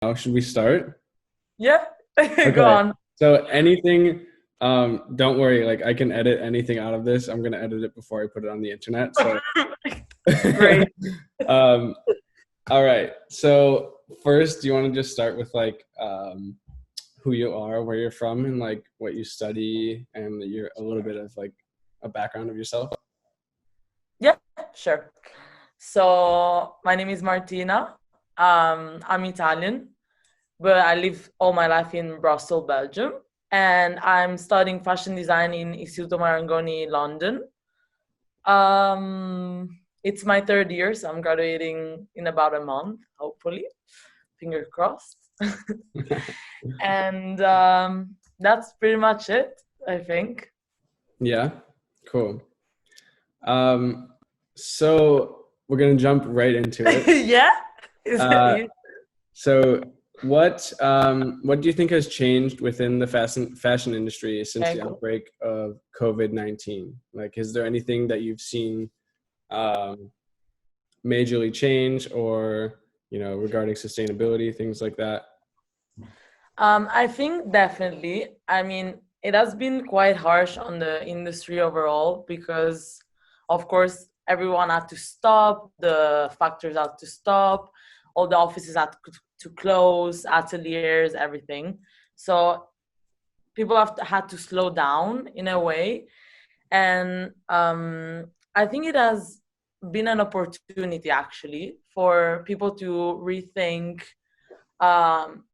Now, should we start? Yeah, go Okay. on. So anything, don't worry, like I can edit anything out of this. I'm gonna edit it before I put it on the internet. So Great. um, all right. So first, do you want to just start with like who you are, where you're from, and like what you study, and you're a little bit of like a background of yourself? Yeah, sure. So my name is Martina. I'm Italian, but I live all my life in Brussels, Belgium, and I'm studying fashion design in Istituto Marangoni, London. It's my third year, so I'm graduating in about a month, hopefully. Finger crossed. And that's pretty much it, I think. Yeah, cool. Um, so we're gonna jump right into it. Yeah? Is that Uh, you? So what do you think has changed within the fashion industry since Okay, the cool. outbreak of COVID-19? Like, is there anything that you've seen um, majorly change or, regarding sustainability, things like that? I think definitely. I mean, it has been quite harsh on the industry overall because, of course, everyone had to stop, the factories had to stop, all the offices had to close, ateliers, everything. So people had to slow down in a way. And I think it has been an opportunity actually for people to rethink um,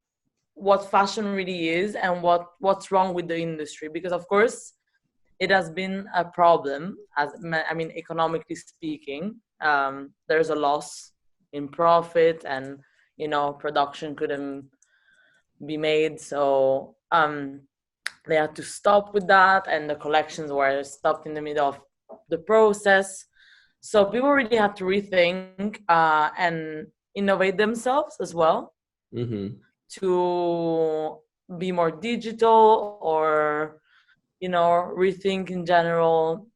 what fashion really is and what's wrong with the industry, because of course it has been a problem, as I mean, economically speaking. There's a loss in profit, and production couldn't be made, so they had to stop with that, and the collections were stopped in the middle of the process. So people really had to rethink and innovate themselves as well Mm-hmm. to be more digital, or rethink in general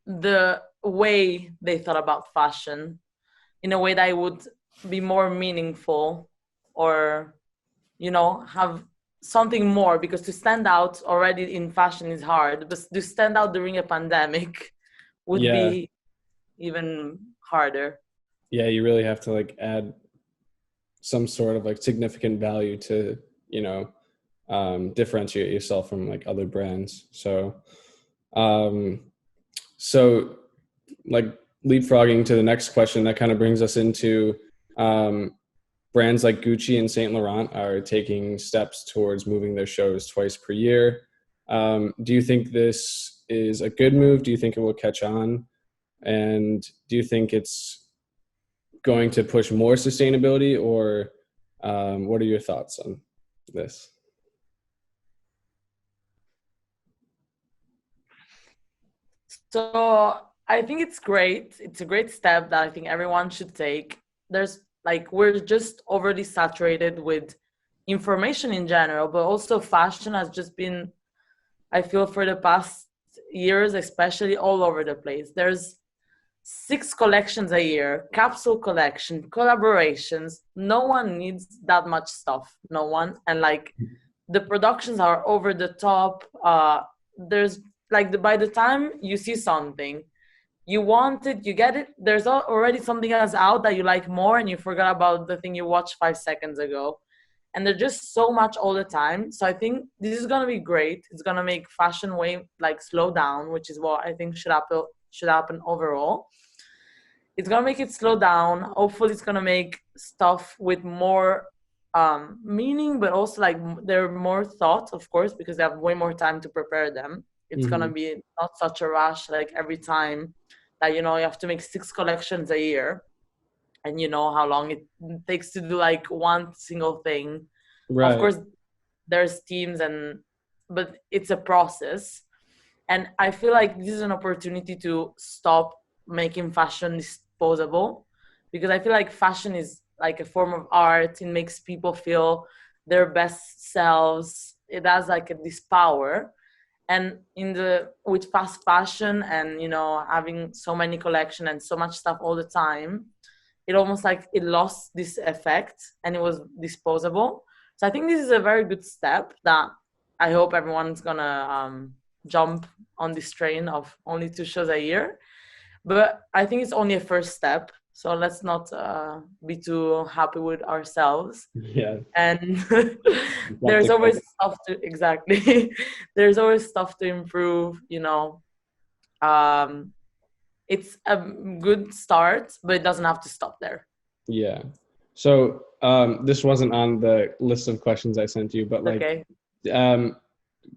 the way they thought about fashion in a way that it would be more meaningful, or have something more, because to stand out already in fashion is hard, but to stand out during a pandemic would Yeah, be even harder. yeah, you really have to like add some sort of like significant value to, you know, differentiate yourself from like other brands. Um, so like leapfrogging to the next question, that kind of brings us into um, brands like Gucci and Saint Laurent are taking steps towards moving their shows twice per year. Do you think this is a good move? Do you think it will catch on? And do you think it's going to push more sustainability, or what are your thoughts on this? So I think it's great. It's a great step that I think everyone should take. There's like, we're just overly saturated with information in general, but also fashion has just been, I feel, for the past years, especially, all over the place. There's six collections a year, capsule collection, collaborations. No one needs that much stuff. No one. And like, the productions are over the top. There's like, by the time you see something, you want it, you get it. There's already something else out that you like more, and you forgot about the thing you watched 5 seconds ago. And there's just so much all the time. So I think this is gonna be great. It's gonna make fashion way like slow down, which is what I think should happen overall. It's gonna make it slow down. Hopefully, it's gonna make stuff with more meaning, but also like there are more thoughts, of course, because they have way more time to prepare them. It's gonna Mm-hmm. be not such a rush, like every time that you have to make six collections a year, and you know how long it takes to do like one single thing. Of Right. course, there's teams, and but it's a process. And I feel like this is an opportunity to stop making fashion disposable, because I feel like fashion is like a form of art. It makes people feel their best selves. It has like this power. And in the with fast fashion, and having so many collection and so much stuff all the time, it almost like it lost this effect and it was disposable. So I think this is a very good step that I hope everyone's gonna jump on this train of only 2 shows a year. But I think it's only a first step. So let's not be too happy with ourselves. Yeah. And there's Skeptical. always stuff to exactly. There's always stuff to improve. Um, it's a good start, but it doesn't have to stop there. Yeah. So this wasn't on the list of questions I sent you, but like Okay. um,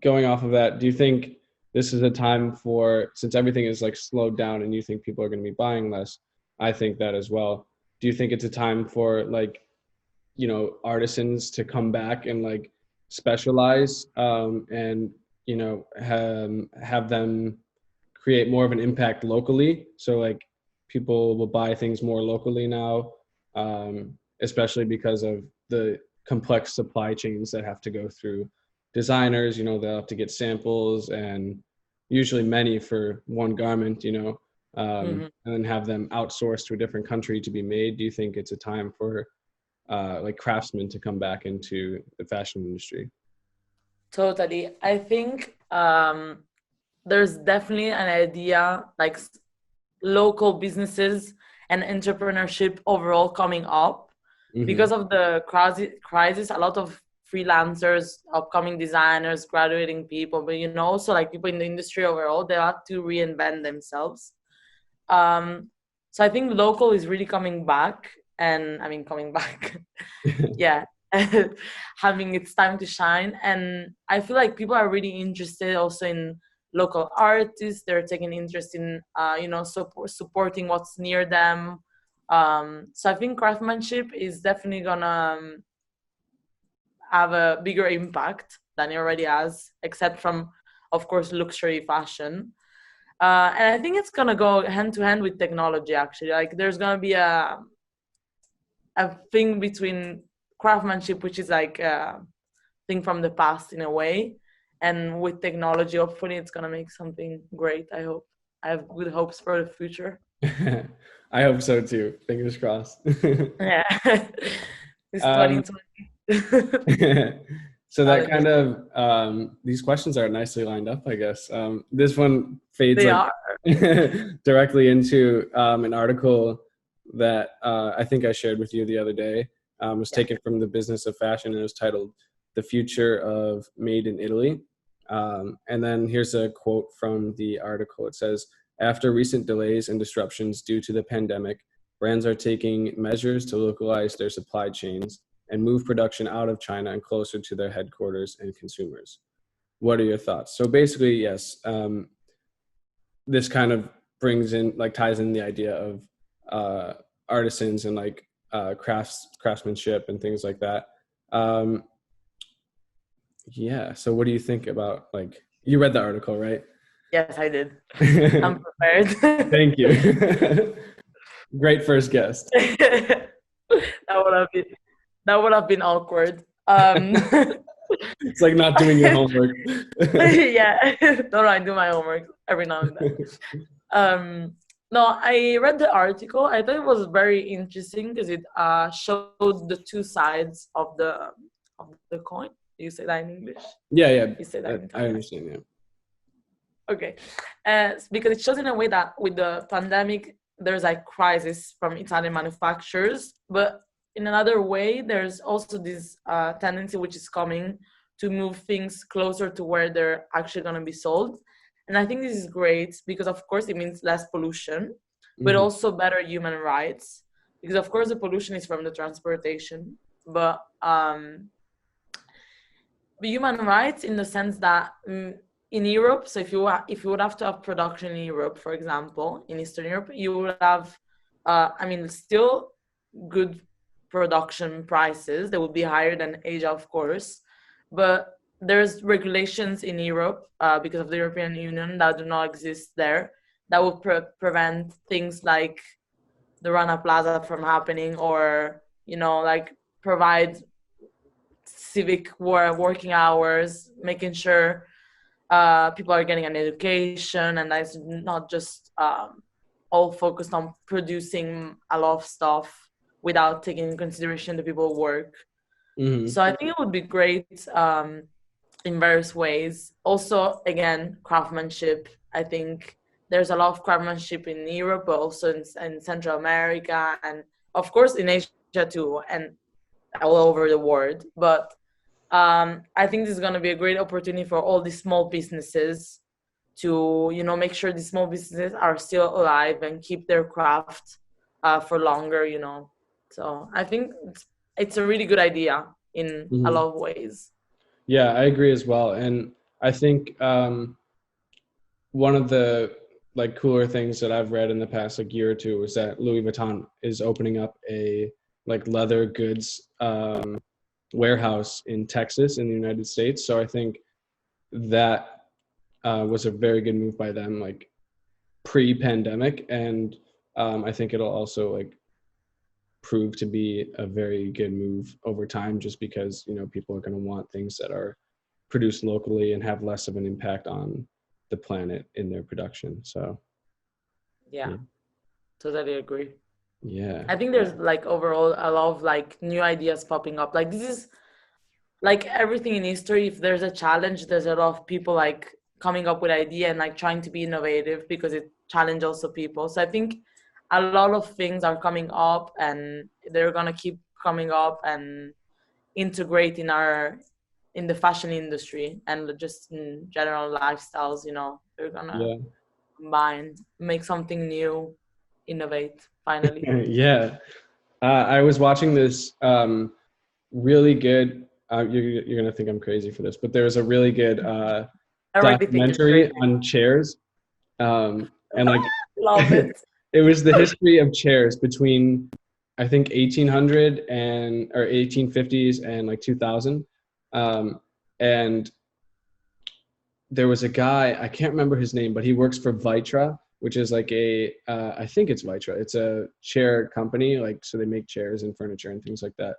going off of that, do you think this is a time for, since everything is like slowed down and you think people are going to be buying less, I think that as well. Do you think it's a time for like, artisans to come back and like specialize and, have them create more of an impact locally? So like people will buy things more locally now, especially because of the complex supply chains that have to go through designers. They'll have to get samples and usually many for one garment, Mm-hmm. and then have them outsourced to a different country to be made. Do you think it's a time for like craftsmen to come back into the fashion industry? Totally. I think there's definitely an idea like local businesses and entrepreneurship overall coming up Mm-hmm. because of the crisis. A lot of freelancers, upcoming designers, graduating people, but also like people in the industry overall, they have to reinvent themselves. So I think local is really coming back, and I mean coming back, yeah, having its time to shine. And I feel like people are really interested also in local artists. They're taking interest in supporting what's near them. So I think craftsmanship is definitely gonna have a bigger impact than it already has, except from, of course, luxury fashion. And I think it's gonna go hand to hand with technology. Actually, like there's gonna be a thing between craftsmanship, which is like a thing from the past in a way, and with technology, hopefully, it's gonna make something great. I hope. I have good hopes for the future. I hope so too. Fingers crossed. Yeah, it's um, 2020. so that Challenges. kind of these questions are nicely lined up, I guess. This one fades They like are. directly into an article that I think I shared with you the other day. It was Yeah. taken from the Business of Fashion, and it was titled "The Future of Made in Italy." And then here's a quote from the article. It says, "After recent delays and disruptions due to the pandemic, brands are taking measures to localize their supply chains and move production out of China and closer to their headquarters and consumers." What are your thoughts? So basically, yes, this kind of brings in, like, ties in the idea of artisans and like craftsmanship and things like that. Um, yeah. So what do you think about, like, you read the article, right? Yes, I did. I'm prepared. Thank you. Great first guest. that would have been that would have been awkward. It's like not doing your homework. Yeah, no, I do my homework every now and then. No, I read the article. I thought it was very interesting because it showed the two sides of the coin. You say that in English? Yeah, yeah. You say that in I Italian? understand. Yeah. Okay, because it shows in a way that with the pandemic, there's like crisis from Italian manufacturers, but in another way, there's also this tendency which is coming to move things closer to where they're actually going to be sold. And I think this is great because, of course, it means less pollution, but Mhm. also better human rights. Because, of course, the pollution is from the transportation, but human rights in the sense that in Europe, so if you would have to have production in Europe, for example, in Eastern Europe, you would have, I mean, still good production prices. They would be higher than Asia, of course, but there's regulations in Europe because of the European Union that do not exist there that will prevent things like the Rana Plaza from happening, or like provide civic working hours, making sure people are getting an education, and that's not just all focused on producing a lot of stuff without taking into consideration the people who work. Hmm. So I think it would be great in various ways. Also, again, craftsmanship. I think there's a lot of craftsmanship in Europe, but also in Central America, and of course in Asia too, and all over the world. But I think this is going to be a great opportunity for all these small businesses to, you know, make sure these small businesses are still alive and keep their craft for longer, you know. So I think it's a really good idea in a Hmm. lot of ways. Yeah, I agree as well. And I think one of the like cooler things that I've read in the past like year or two is that Louis Vuitton is opening up a like leather goods warehouse in Texas in the United States. So I think that was a very good move by them, like pre-pandemic, and I think it'll also like prove to be a very good move over time, just because you know people are going to want things that are produced locally and have less of an impact on the planet in their production. So Yeah, yeah, totally agree. yeah, I think there's like overall a lot of like new ideas popping up. Like this is like everything in history, if there's a challenge, there's a lot of people like coming up with idea and like trying to be innovative because it challenges also people. So I think a lot of things are coming up and they're gonna keep coming up and integrate in the fashion industry and just in general lifestyles, you know, they're gonna yeah. combine, make something new, innovate finally. Yeah. I was watching this really good. You're gonna think I'm crazy for this, but there was a really good I already think you're documentary crazy. on chairs, and like Love it. it was the history of chairs between I think 1800 and or 1850s and like 2000, and there was a guy, I can't remember his name, but he works for Vitra, which is like a I think it's Vitra. It's a chair company, like so they make chairs and furniture and things like that.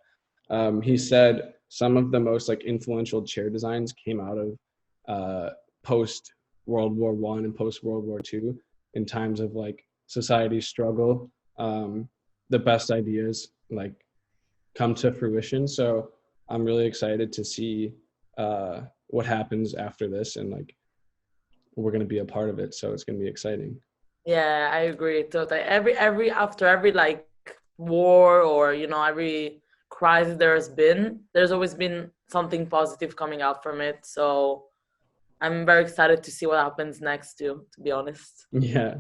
He said some of the most like influential chair designs came out of post World War One and post World War Two, in times of like society struggle. The best ideas like come to fruition. So I'm really excited to see what happens after this, and like we're going to be a part of it, so it's going to be exciting. Yeah, I agree totally. Every after every like war or you know every crisis there's always been something positive coming out from it. So I'm very excited to see what happens next too, to be honest. Yeah.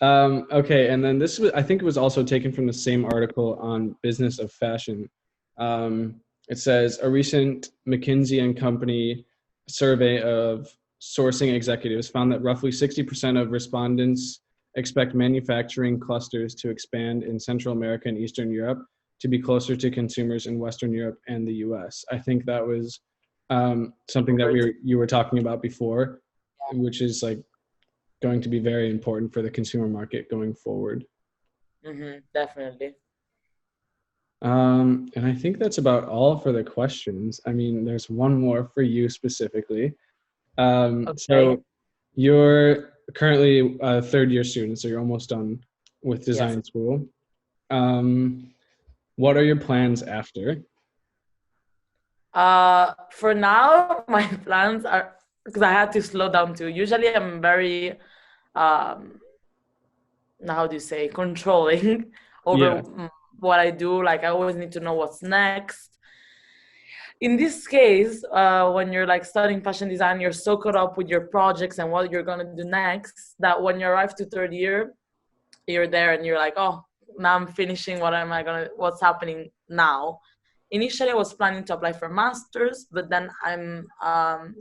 Okay, and then this was, I think it was also taken from the same article on business of fashion. It says a recent McKinsey and Company survey of sourcing executives found that roughly 60% of respondents expect manufacturing clusters to expand in Central America and Eastern Europe to be closer to consumers in Western Europe and the US. I think that was something that you were talking about before, which is like going to be very important for the consumer market going forward. Definitely. And I think that's about all for the questions. I mean, there's one more for you specifically. Okay. So you're currently a third year student, so you're almost done with Yes. design school. Um, what are your plans after? For now, my plans are because I had to slow down too. Usually, I'm very um, how do you say controlling over Yeah. what I do. Like I always need to know what's next. In this case, when you're like studying fashion design, you're so caught up with your projects and what you're gonna do next that when you arrive to third year, you're there and you're like, oh, now I'm finishing. What's happening now? Initially, I was planning to apply for masters, but then I'm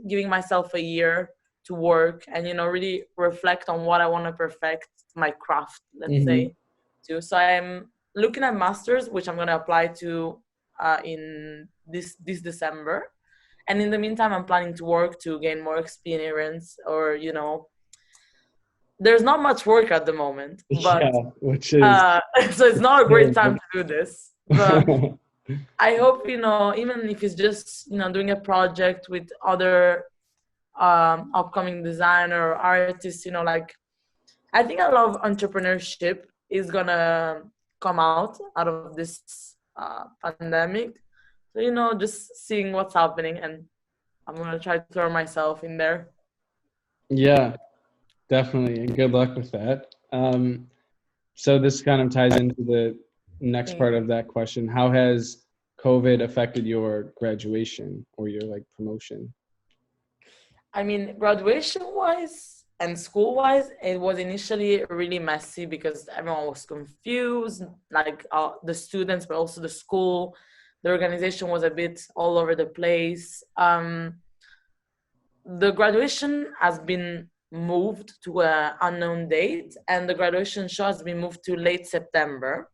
giving myself a year to work and you know really reflect on what I want to perfect my craft, let's Hmm. say, too. So I'm looking at masters, which I'm going to apply to in this December. And in the meantime, I'm planning to work to gain more experience, or you know, there's not much work at the moment, Yeah, but which is so it's not a very great time to do this. But important. I hope, you know, even if it's just, you know, doing a project with other upcoming designer or artists, you know, like I think a lot of entrepreneurship is gonna come out of this pandemic. So, just seeing what's happening, and I'm gonna try to throw myself in there. Yeah, definitely, and good luck with that. So this kind of ties into the next Thank part you. of that question. How has COVID affected your graduation or your like promotion? I mean, graduation wise and school wise, it was initially really messy because everyone was confused, like the students, but also the school. The organization was a bit all over the place. The graduation has been moved to an unknown date, and the graduation show has been moved to late September.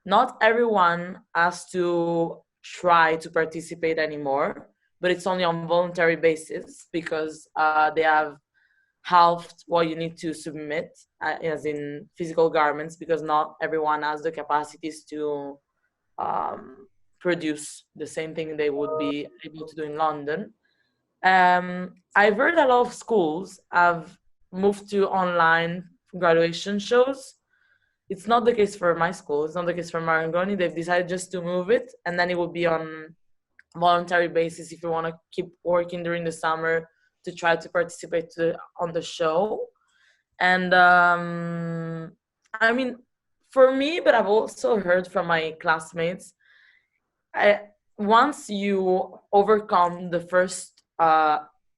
Not everyone has to try to participate anymore, but it's only on voluntary basis because they have halved what you need to submit, as in physical garments, because not everyone has the capacities to um, produce the same thing they would be able to do in London. I've heard a lot of schools have moved to online graduation shows. It's not the case for my school. It's not the case for Marangoni. They've decided just to move it, and then it will be on voluntary basis if you want to keep working during the summer to try to participate on the show. And I mean, for me, but I've also heard from my classmates, I, once you overcome the first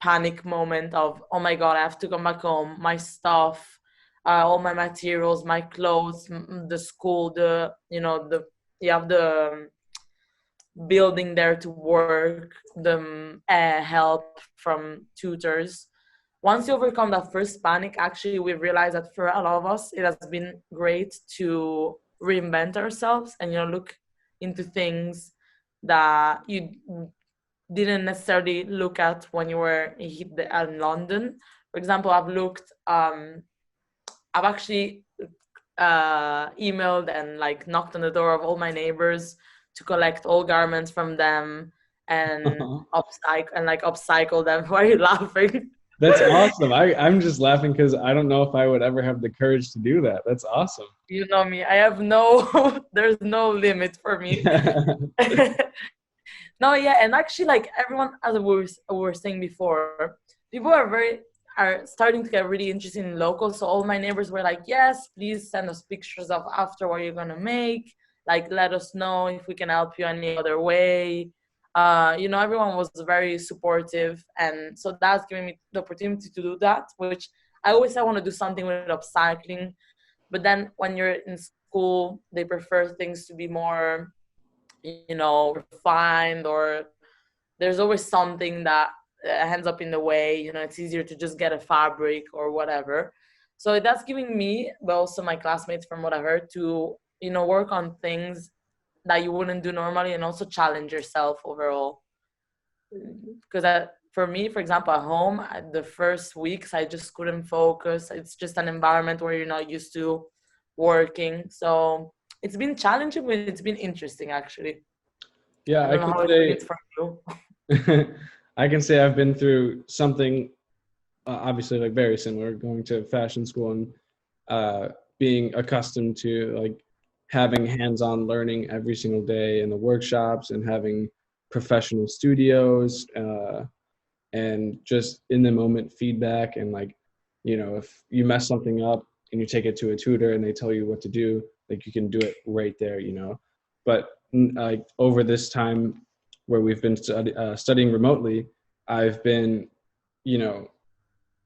panic moment of, oh my God, I have to come back home, my stuff, all my materials, my clothes, the school, you have the building there to work, the help from tutors. Once you overcome that first panic, actually, we realized that for a lot of us, it has been great to reinvent ourselves and look into things that you didn't necessarily look at when you were in London. For example, I've actually emailed and like knocked on the door of all my neighbors to collect all garments from them and upcycle them. Why are you laughing? That's awesome. I'm just laughing because I don't know if I would ever have the courage to do that. That's awesome. You know me. I have no, there's no limit for me. No, yeah, and actually, like everyone, as we were saying before, people are starting to get really interested in local. So all my neighbors were like, "Yes, please send us pictures of after what you're gonna make. Like, let us know if we can help you any other way." Everyone was very supportive, and so that's giving me the opportunity to do that. Which I always said I want to do something with upcycling, but then when you're in school, they prefer things to be more refined, or there's always something that ends up in the way. It's easier to just get a fabric or whatever. So that's giving me, but also my classmates, from what I heard, to work on things that you wouldn't do normally, and also challenge yourself overall. Because for me, for example, at home, the first weeks I just couldn't focus. It's just an environment where you're not used to working. So it's been challenging, but it's been interesting actually. Yeah, I I don't know can how it's been say for you. I can say I've been through something obviously like very similar, going to fashion school and uh, being accustomed to like having hands-on learning every single day in the workshops and having professional studios and just in the moment feedback and like if you mess something up and you take it to a tutor and they tell you what to do, like you can do it right there. But like over this time where we've been studying remotely, I've been you know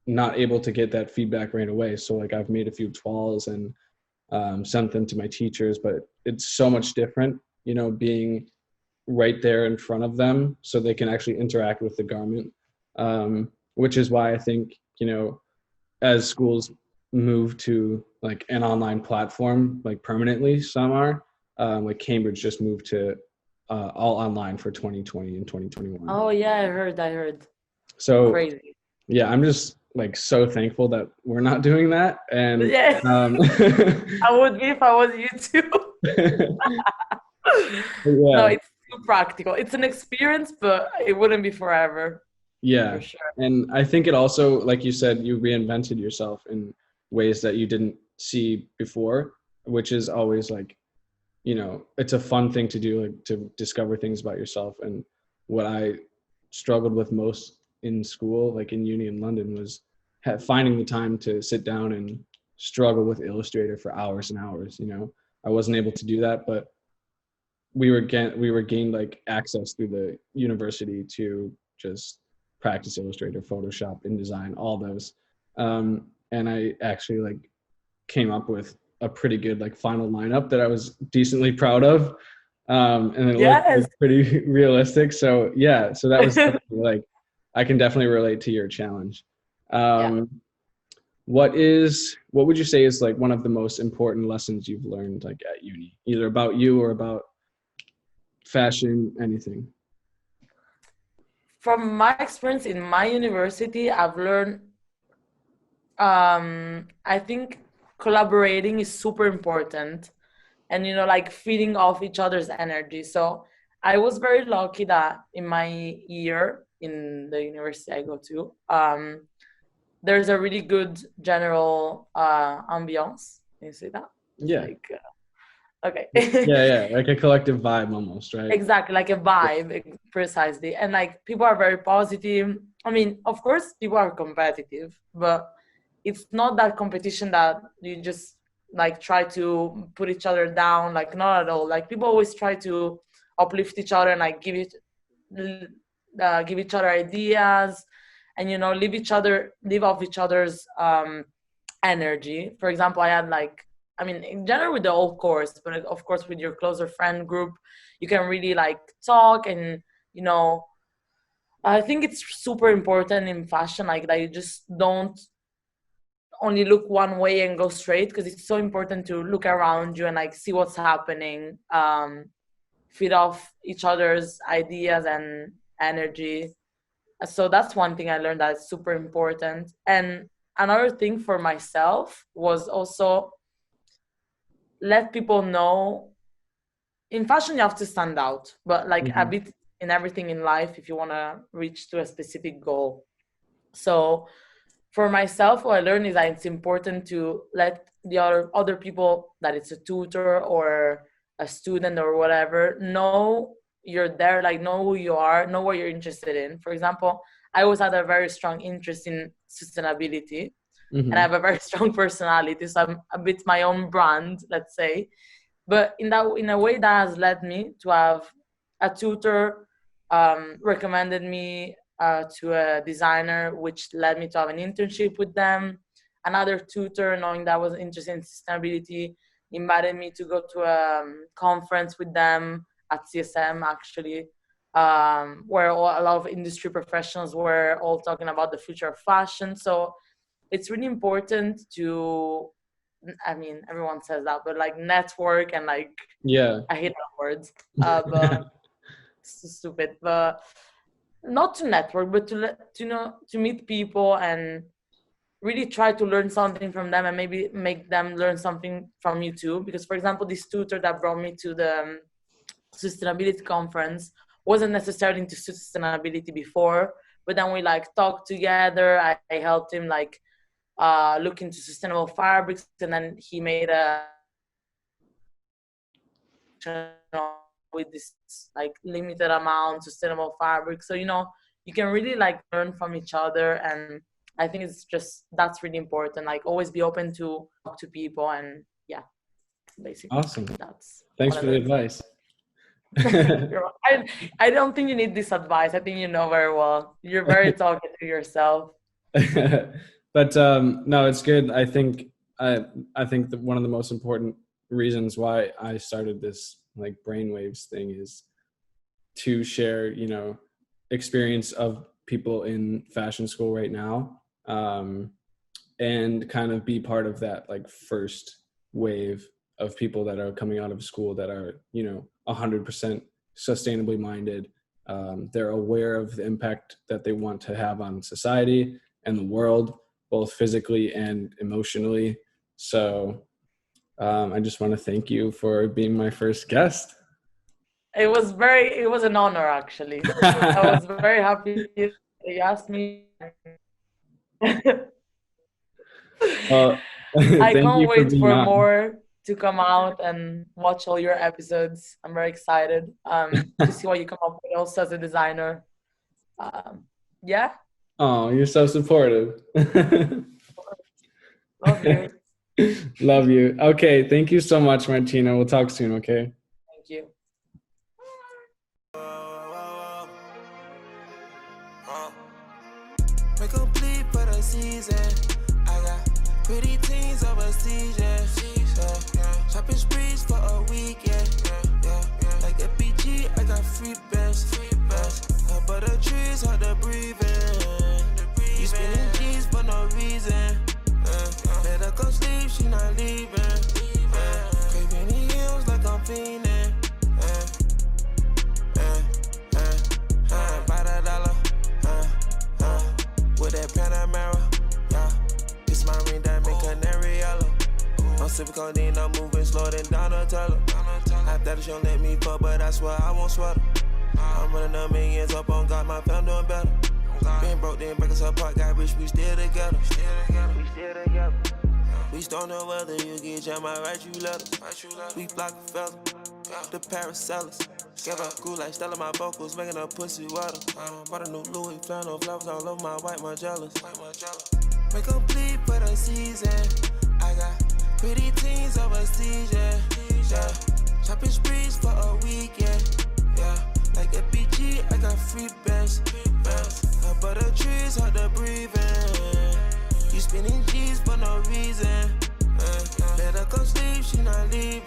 not able to get that feedback right away. So like I've made a few toiles and sent them to my teachers, but it's so much different, being right there in front of them so they can actually interact with the garment. Which is why I think, as schools move to like an online platform, like permanently, some are, like Cambridge just moved to all online for 2020 and 2021. Oh yeah, I heard. So Crazy. yeah, I'm just like so thankful that we're not doing that. And Yeah, I would be if I was you too. No, yeah, it's too practical. It's an experience, but it wouldn't be forever, yeah. for sure. And I think it also, like you said, you reinvented yourself. And ways that you didn't see before, which is always like, it's a fun thing to do, like to discover things about yourself. And what I struggled with most in school, like in uni in London, was finding the time to sit down and struggle with Illustrator for hours and hours. I wasn't able to do that, but we were gained like access through the university to just practice Illustrator, Photoshop, InDesign, all those. And I actually like came up with a pretty good like final lineup that I was decently proud of. And it looked Yes. like pretty realistic. So yeah, so that was like, I can definitely relate to your challenge. Yeah. What would you say is like one of the most important lessons you've learned like at uni, either about you or about fashion, anything? From my experience in my university, I've learned, I think collaborating is super important, and like feeding off each other's energy. So I was very lucky that in my year in the university I go to, there's a really good general ambiance. Can you say that? Yeah. Like, okay. Yeah, like a collective vibe almost, right? Exactly, like a vibe, precisely. And like people are very positive. I mean, of course, people are competitive, but it's not that competition that you just like try to put each other down. Like, not at all. Like, people always try to uplift each other and like give each other ideas, and live off each other's energy. For example, I had like, I mean, in general with the whole course, but of course with your closer friend group, you can really like talk. And I think it's super important in fashion, like that you just don't only look one way and go straight, because it's so important to look around you and like see what's happening, feed off each other's ideas and energy. So that's one thing I learned that's super important. And another thing for myself was also let people know, in fashion you have to stand out, but like a bit in everything in life if you want to reach to a specific goal. So for myself, what I learned is that it's important to let the other people, that it's a tutor or a student or whatever, know you're there, like know who you are, know what you're interested in. For example, I always had a very strong interest in sustainability, and I have a very strong personality, so I'm a bit my own brand, let's say. But in a way, that has led me to have a tutor recommended me to a designer, which led me to have an internship with them. Another tutor, knowing that I was interested in sustainability, invited me to go to a conference with them at CSM, actually, where a lot of industry professionals were all talking about the future of fashion. So it's really important to, I mean, everyone says that, but like network and like, Yeah. I hate that words, but it's so stupid. But not to network, but to meet people and really try to learn something from them, and maybe make them learn something from you too. Because, for example, this tutor that brought me to the sustainability conference wasn't necessarily into sustainability before, but then we like talked together. I helped him like look into sustainable fabrics, and then he made a with this like limited amount sustainable fabric. So you can really like learn from each other, and I think it's just, that's really important. Like, always be open to talk to people, and yeah, basically. Awesome. That's Thanks for the advice. I don't think you need this advice. I think you know very well. You're very talkative yourself. But no, it's good. I think that one of the most important reasons why I started this like brainwaves thing is to share, experience of people in fashion school right now, and kind of be part of that like first wave of people that are coming out of school that are 100% sustainably minded. They're aware of the impact that they want to have on society and the world, both physically and emotionally. So I just want to thank you for being my first guest. It was an honor, actually. I was very happy you asked me. Well, I Thank can't you for wait being for on. more to come out and watch all your episodes. I'm very excited to see what you come up with also as a designer. Um, yeah, Oh, you're so supportive. love you. Love you. Okay, thank you so much, Martina. We'll talk soon, okay? Thank you. Make a bleed for the season. I got pretty teens overseas, yeah. Shopping sprees for a weekend, yeah. Like FBG, I got free bands, but the trees hard to breathe in. You spinning G's for no reason. Let her come sleep, she not leaving. Craving the hills like I'm fiending. By the dollar. With that Panamera, yeah. It's my ring diamond canary yellow. I'm sipping codeine, I'm moving slower than Donatello. Half that she don't let me fuck, but I swear I won't sweat her. I'm running the millions up on God, my fam doing better. Been broke, then break us apart, got rich, we still together. We don't know whether you get jam, I write you letters. We block the fella, the Paracellus. Gave up cool like Stella, my vocals, making a pussy water. Bought a new Louis flannel, flowers all over my white Margellas. Make a bleed for the season. I got pretty teens overseas, yeah. Shopping sprees for a weekend, yeah. Like FBG, I got free bands, but the trees hard to breathe in. You spinning G's for no reason. Let her come sleep, she not leaving.